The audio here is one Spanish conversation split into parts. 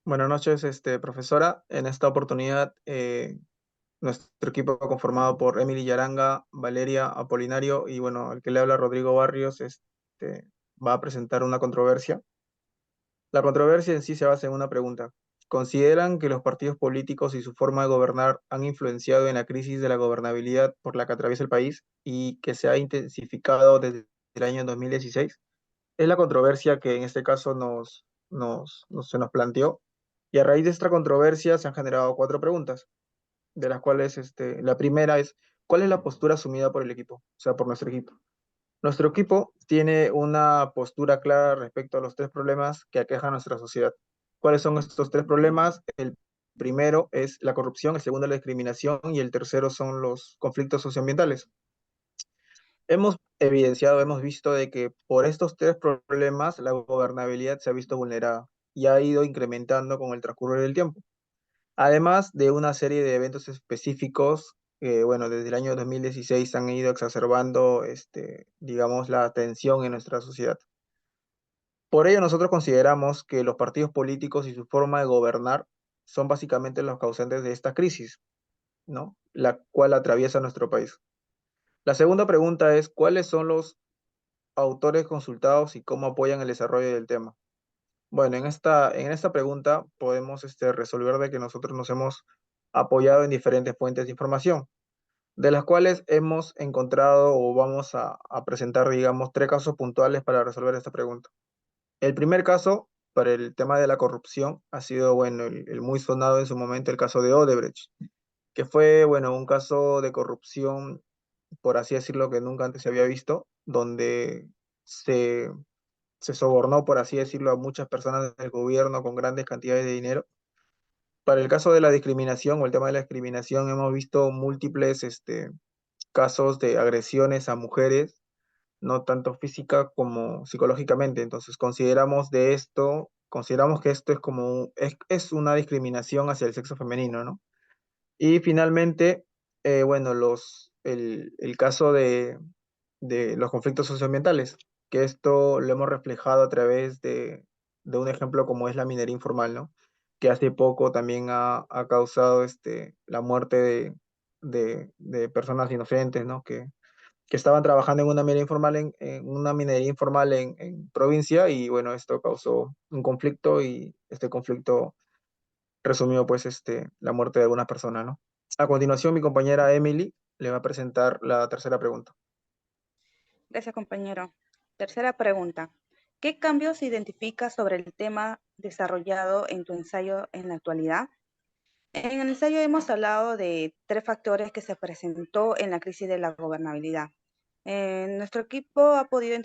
Buenas noches, profesora. En esta oportunidad, nuestro equipo conformado por Emily Yaranga, Valeria Apolinario y, bueno, el que le habla Rodrigo Barrios, va a presentar una controversia. La controversia en sí se basa en una pregunta. ¿Consideran que los partidos políticos y su forma de gobernar han influenciado en la crisis de la gobernabilidad por la que atraviesa el país y que se ha intensificado desde el año 2016? Es la controversia que en este caso se nos planteó. Y a raíz de esta controversia se han generado cuatro preguntas, de las cuales la primera es, ¿cuál es la postura asumida por el equipo? O sea, por nuestro equipo. Nuestro equipo tiene una postura clara respecto a los tres problemas que aquejan a nuestra sociedad. ¿Cuáles son estos tres problemas? El primero es la corrupción, el segundo la discriminación y el tercero son los conflictos socioambientales. Hemos evidenciado, hemos visto de que por estos tres problemas la gobernabilidad se ha visto vulnerada y ha ido incrementando con el transcurrir del tiempo. Además de una serie de eventos específicos que, bueno, desde el año 2016 han ido exacerbando, digamos, la tensión en nuestra sociedad. Por ello, nosotros consideramos que los partidos políticos y su forma de gobernar son básicamente los causantes de esta crisis, ¿no? La cual atraviesa nuestro país. La segunda pregunta es, ¿cuáles son los autores consultados y cómo apoyan el desarrollo del tema? Bueno, en esta pregunta podemos resolver de que nosotros nos hemos apoyado en diferentes fuentes de información, de las cuales hemos encontrado o vamos a presentar, digamos, tres casos puntuales para resolver esta pregunta. El primer caso, para el tema de la corrupción, ha sido, bueno, el muy sonado en su momento, el caso de Odebrecht, que fue, bueno, un caso de corrupción, por así decirlo, que nunca antes se había visto, donde se se sobornó, por así decirlo, a muchas personas del gobierno con grandes cantidades de dinero. Para el caso de la discriminación o el tema de la discriminación, hemos visto múltiples casos de agresiones a mujeres, no tanto física como psicológicamente. Entonces, consideramos que esto es es una discriminación hacia el sexo femenino, ¿no? Y finalmente, bueno, el caso de los conflictos socioambientales, que esto lo hemos reflejado a través de un ejemplo como es la minería informal, ¿no? Que hace poco también ha causado la muerte de personas inocentes, ¿no? Que estaban trabajando en una minería informal en una minería informal en provincia y bueno, esto causó un conflicto y este conflicto resumió pues la muerte de algunas personas, ¿no? A continuación, mi compañera Emily le va a presentar la tercera pregunta. Gracias, compañero. Tercera pregunta. ¿Qué cambios identificas sobre el tema desarrollado en tu ensayo en la actualidad? En el ensayo hemos hablado de tres factores que se presentó en la crisis de la gobernabilidad. Nuestro equipo ha podido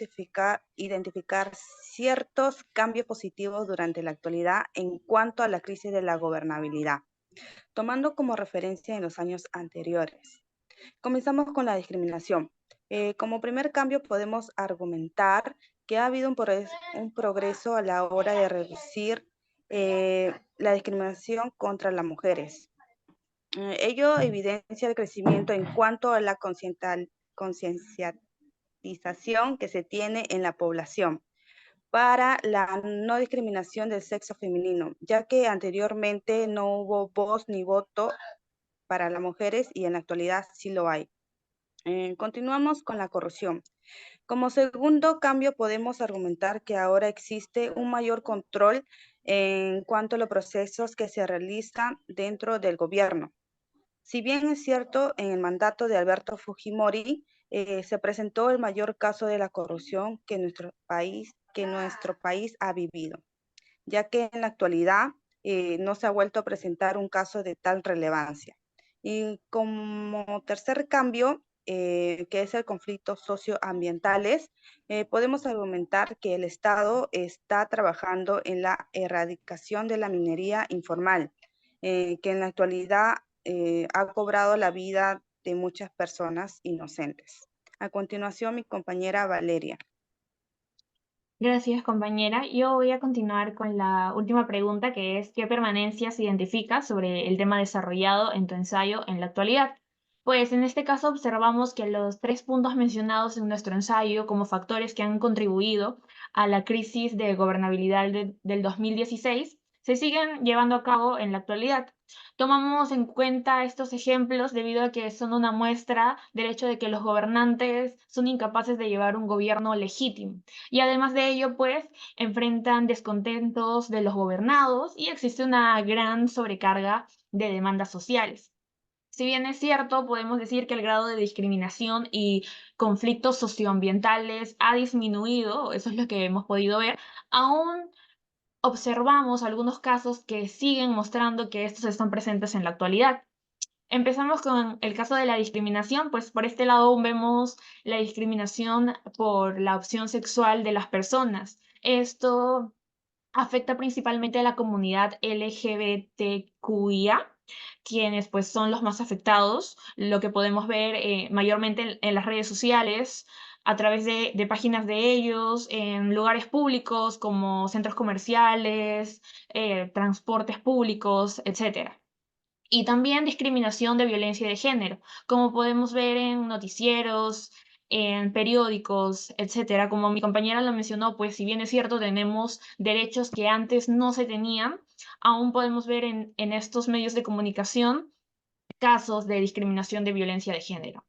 identificar ciertos cambios positivos durante la actualidad en cuanto a la crisis de la gobernabilidad, tomando como referencia en los años anteriores. Comenzamos con la discriminación. Como primer cambio podemos argumentar que ha habido un progreso a la hora de reducir la discriminación contra las mujeres. Ello evidencia el crecimiento en cuanto a la concienciatización que se tiene en la población para la no discriminación del sexo femenino, ya que anteriormente no hubo voz ni voto para las mujeres y en la actualidad sí lo hay. Continuamos con la corrupción. Como segundo cambio, podemos argumentar que ahora existe un mayor control en cuanto a los procesos que se realizan dentro del gobierno. Si bien es cierto, en el mandato de Alberto Fujimori se presentó el mayor caso de la corrupción que nuestro país ha vivido, ya que en la actualidad no se ha vuelto a presentar un caso de tal relevancia. Y como tercer cambio, que es el conflicto socioambientales, podemos argumentar que el Estado está trabajando en la erradicación de la minería informal, que en la actualidad ha cobrado la vida de muchas personas inocentes. A continuación, mi compañera Valeria. Gracias, compañera. Yo voy a continuar con la última pregunta, que es ¿qué permanencia se identifica sobre el tema desarrollado en tu ensayo en la actualidad? Pues en este caso observamos que los tres puntos mencionados en nuestro ensayo como factores que han contribuido a la crisis de gobernabilidad del 2016 se siguen llevando a cabo en la actualidad. Tomamos en cuenta estos ejemplos debido a que son una muestra del hecho de que los gobernantes son incapaces de llevar un gobierno legítimo. Y además de ello, pues, enfrentan descontentos de los gobernados y existe una gran sobrecarga de demandas sociales. Si bien es cierto, podemos decir que el grado de discriminación y conflictos socioambientales ha disminuido, eso es lo que hemos podido ver, aún observamos algunos casos que siguen mostrando que estos están presentes en la actualidad. Empezamos con el caso de la discriminación, pues por este lado vemos la discriminación por la opción sexual de las personas. Esto afecta principalmente a la comunidad LGBTQIA, quienes pues son los más afectados, lo que podemos ver mayormente en las redes sociales, a través de páginas de ellos, en lugares públicos como centros comerciales, transportes públicos, etcétera. Y también discriminación de violencia de género, como podemos ver en noticieros, en periódicos, etcétera. Como mi compañera lo mencionó, pues si bien es cierto, tenemos derechos que antes no se tenían, aún podemos ver en estos medios de comunicación casos de discriminación de violencia de género.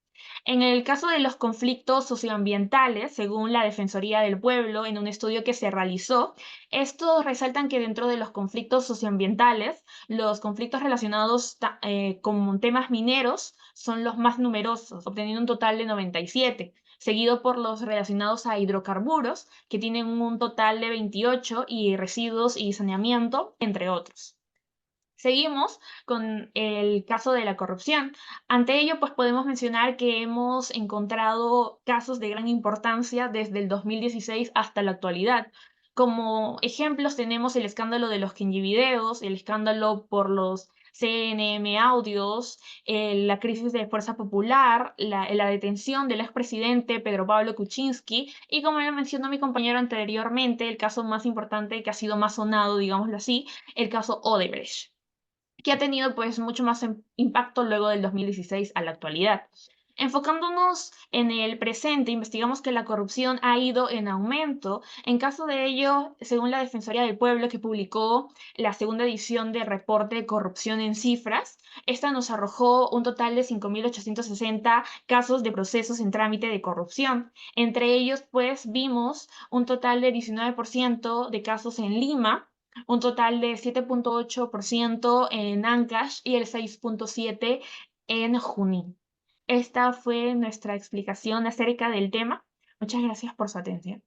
En el caso de los conflictos socioambientales, según la Defensoría del Pueblo, en un estudio que se realizó, estos resaltan que dentro de los conflictos socioambientales, los conflictos relacionados con temas mineros son los más numerosos, obteniendo un total de 97, seguido por los relacionados a hidrocarburos, que tienen un total de 28, y residuos y saneamiento, entre otros. Seguimos con el caso de la corrupción. Ante ello, pues podemos mencionar que hemos encontrado casos de gran importancia desde el 2016 hasta la actualidad. Como ejemplos tenemos el escándalo de los Kenji Videos, el escándalo por los CNM audios, la crisis de Fuerza Popular, la detención del expresidente Pedro Pablo Kuczynski y, como lo mencionó mi compañero anteriormente, el caso más importante que ha sido más sonado, digámoslo así, el caso Odebrecht, que ha tenido pues mucho más impacto luego del 2016 a la actualidad. Enfocándonos en el presente, investigamos que la corrupción ha ido en aumento. En caso de ello, según la Defensoría del Pueblo, que publicó la segunda edición del reporte de corrupción en cifras, esta nos arrojó un total de 5.860 casos de procesos en trámite de corrupción. Entre ellos, pues, vimos un total de 19% de casos en Lima, un total de 7.8% en Ancash y el 6.7% en Junín. Esta fue nuestra explicación acerca del tema. Muchas gracias por su atención.